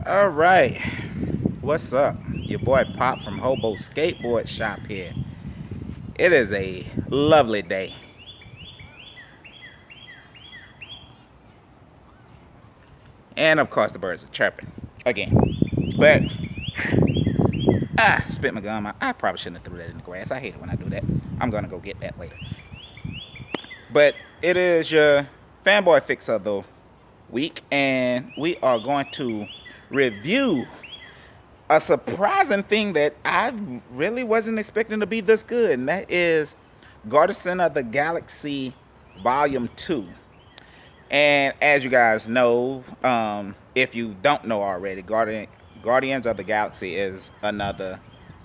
All right, what's up? Your boy Pop from Hobo Skateboard Shop here. It is a lovely day, and of course the birds are chirping again. But spit my gum. I probably shouldn't have threw that in the grass. I hate it when I do that. I'm gonna go get that later. But it is your fanboy fix of the week, and we are going to review a surprising thing that I really wasn't expecting to be this good, and that is Guardians of the Galaxy Vol.2. And as you guys know, if you don't know already, Guardians of the Galaxy is another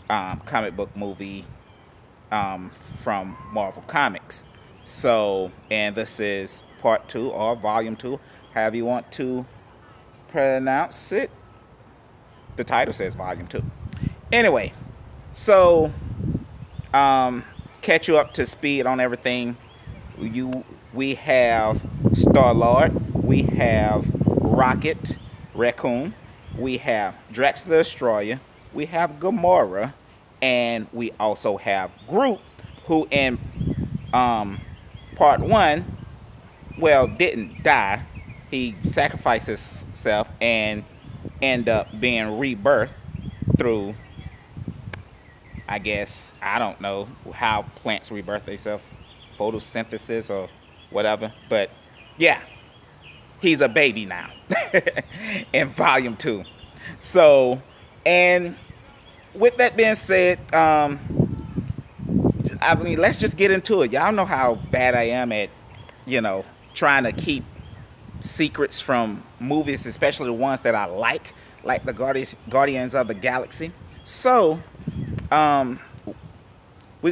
comic book movie from Marvel Comics. So, and this is part two or volume two, however you want to pronounce it. The title says volume two. Anyway, so catch you up to speed on everything. We have Star Lord, we have Rocket Raccoon, we have Drax the Destroyer, we have Gamora, and we also have Groot, who in part one, well, didn't die. He sacrificed himself and end up being rebirthed through, I guess, I don't know how plants rebirth themselves, photosynthesis or whatever. But yeah, he's a baby now in volume two. So, and with that being said, I mean, let's just get into it. Y'all know how bad I am at, trying to keep secrets from movies, especially the ones that I like the Guardians of the Galaxy. So, we're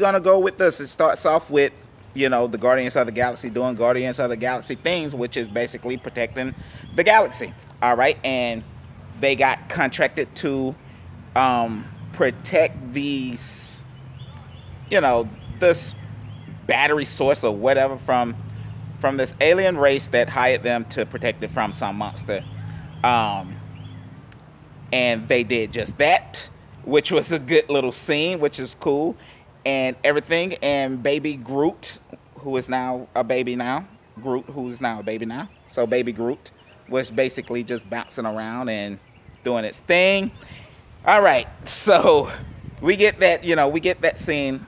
gonna go with this. It starts off with, the Guardians of the Galaxy doing Guardians of the Galaxy things, which is basically protecting the galaxy. All right, and they got contracted to protect these, this battery source or whatever from this alien race that hired them to protect it from some monster. And they did just that, which was a good little scene, which is cool, and everything. And baby Groot, who is now a baby now, so baby Groot was basically just bouncing around and doing its thing. All right, so we get that scene,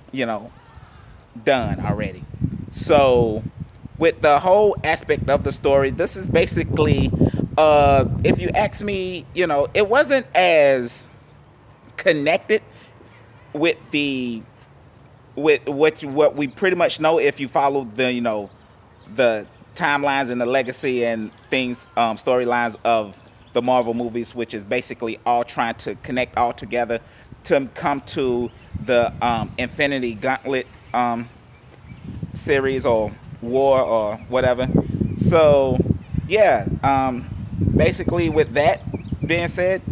done already. So with the whole aspect of the story, this is basically, if you ask me, it wasn't as connected with what we pretty much know if you follow the timelines and the legacy and things, storylines of the Marvel movies, which is basically all trying to connect all together to come to the Infinity Gauntlet series or war or whatever. So yeah, basically with that being said,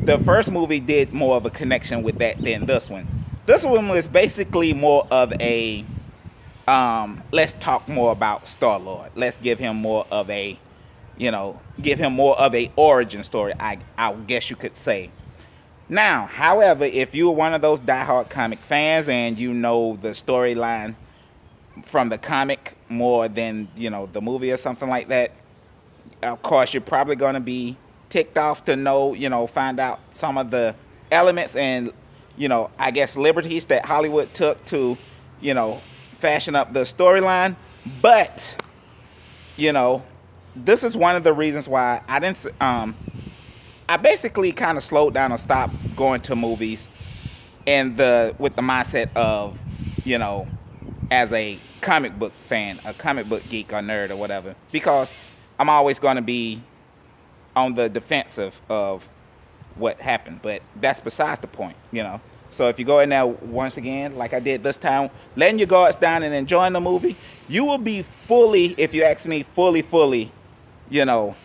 the first movie did more of a connection with that than this one. This one was basically more of a let's talk more about Star Lord. Let's give him more of a origin story, I guess you could say. Now, however, if you're one of those diehard comic fans and you know the storyline from the comic more than the movie or something like that, of course you're probably going to be ticked off to find out some of the elements and I guess liberties that Hollywood took to fashion up the storyline. But this is one of the reasons why I basically kind of slowed down and stopped going to movies with the mindset of as a comic book fan, a comic book geek or nerd or whatever, because I'm always going to be on the defensive of what happened. But that's besides the point. So if you go in there once again, like I did this time, letting your guards down and enjoying the movie, you will be fully, if you ask me, fully,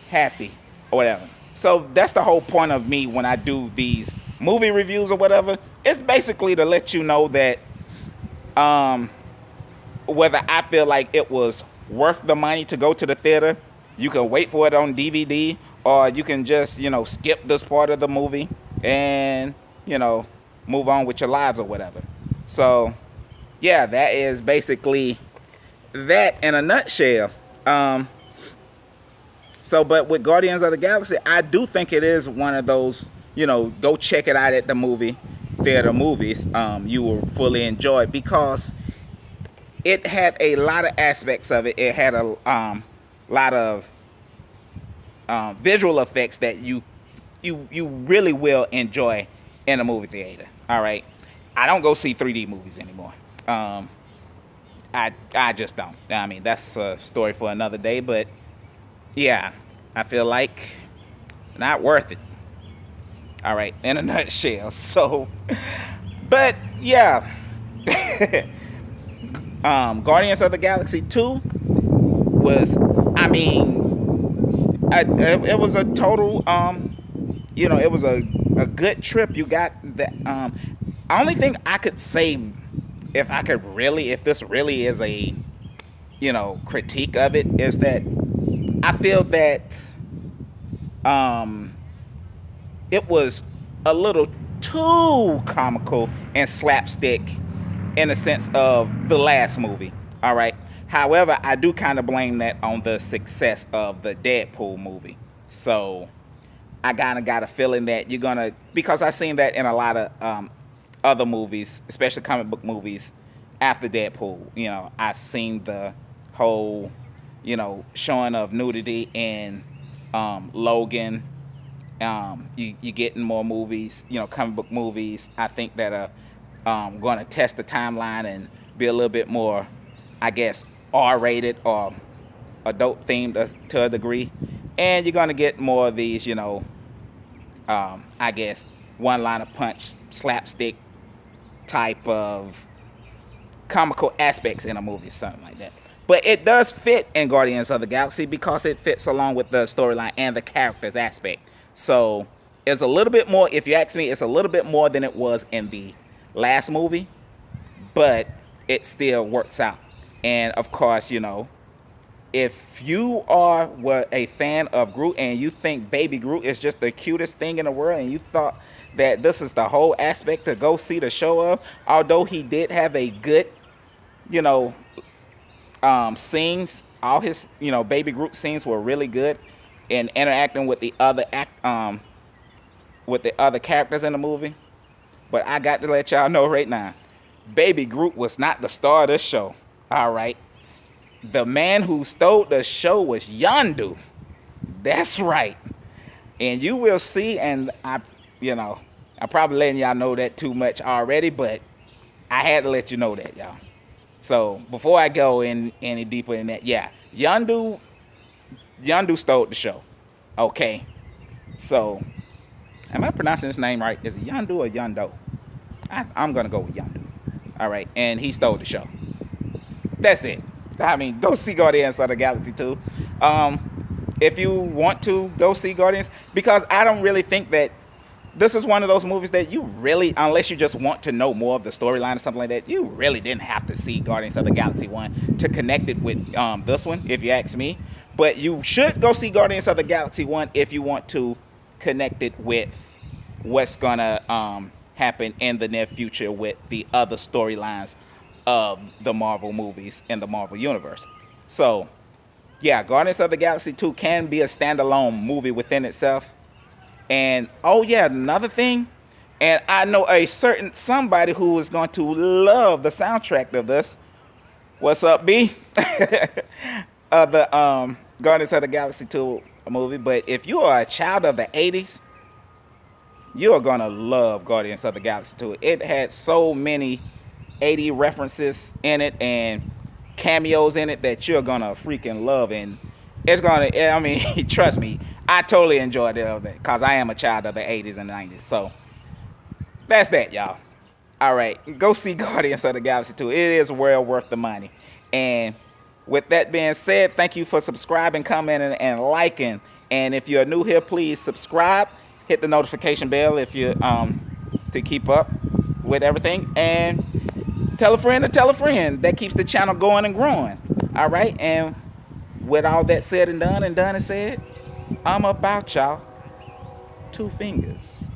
happy or whatever. So that's the whole point of me when I do these movie reviews or whatever. It's basically to let you know that whether I feel like it was worth the money to go to the theater You can wait for it on DVD, or you can just, skip this part of the movie and, you know, move on with your lives or whatever. So, yeah, that is basically that in a nutshell. But with Guardians of the Galaxy, I do think it is one of those, go check it out at the movie theater movies. You will fully enjoy it because it had a lot of aspects of it. It had a lot of visual effects that you really will enjoy in a movie theater. All right, I don't go see 3D movies anymore. I just don't. I mean, that's a story for another day. But yeah, I feel like not worth it. All right, in a nutshell. So, but yeah, Guardians of the Galaxy 2 was, I mean, it was a total, it was a good trip. You got the only thing I could say, if this really is a, critique of it, is that I feel that it was a little too comical and slapstick in the sense of the last movie. All right. However, I do kind of blame that on the success of the Deadpool movie. So I kind of got a feeling that you're going to, because I've seen that in a lot of other movies, especially comic book movies after Deadpool. I've seen the whole, showing of nudity in Logan. You getting more movies, comic book movies, I think, that are going to test the timeline and be a little bit more, I guess, R-rated or adult themed to a degree. And you're going to get more of these, I guess, one-liner punch, slapstick type of comical aspects in a movie, something like that. But it does fit in Guardians of the Galaxy because it fits along with the storyline and the characters aspect. So it's a little bit more, if you ask me, it's a little bit more than it was in the last movie, but it still works out. And of course, if you were a fan of Groot and you think Baby Groot is just the cutest thing in the world, and you thought that this is the whole aspect to go see the show of, although he did have a good, scenes, all his, Baby Groot scenes were really good in interacting with the other characters in the movie. But I got to let y'all know right now, Baby Groot was not the star of this show. All right. The man who stole the show was Yondu. That's right. And you will see, and I'm probably letting y'all know that too much already, but I had to let you know that, y'all. So before I go in any deeper in that, yeah, Yondu stole the show. Okay. So, am I pronouncing his name right? Is it Yondu or Yondo? I'm going to go with Yondu. All right. And he stole the show. That's it. I mean, go see Guardians of the Galaxy 2. If you want to go see Guardians, because I don't really think that this is one of those movies that you really, unless you just want to know more of the storyline or something like that, you really didn't have to see Guardians of the Galaxy 1 to connect it with this one, if you ask me. But you should go see Guardians of the Galaxy 1 if you want to connect it with what's going to happen in the near future with the other storylines of the Marvel movies in the Marvel Universe. So, yeah, Guardians of the Galaxy 2 can be a standalone movie within itself. And, oh yeah, another thing, and I know a certain somebody who is going to love the soundtrack of this. What's up, B? Of the Guardians of the Galaxy 2 movie. But if you are a child of the 80s, you are going to love Guardians of the Galaxy 2. It had so many 80 references in it and cameos in it that you're going to freaking love. And it's going to, I mean, trust me, I totally enjoyed it because I am a child of the 80s and 90s. So that's that, y'all. All right, go see Guardians of the Galaxy 2. It is well worth the money. And with that being said, thank you for subscribing, commenting, and liking. And if you're new here, please subscribe. Hit the notification bell if you to keep up with everything. And tell a friend to tell a friend. That keeps the channel going and growing. All right, and with all that said and done and said, I'm about y'all. 2 fingers.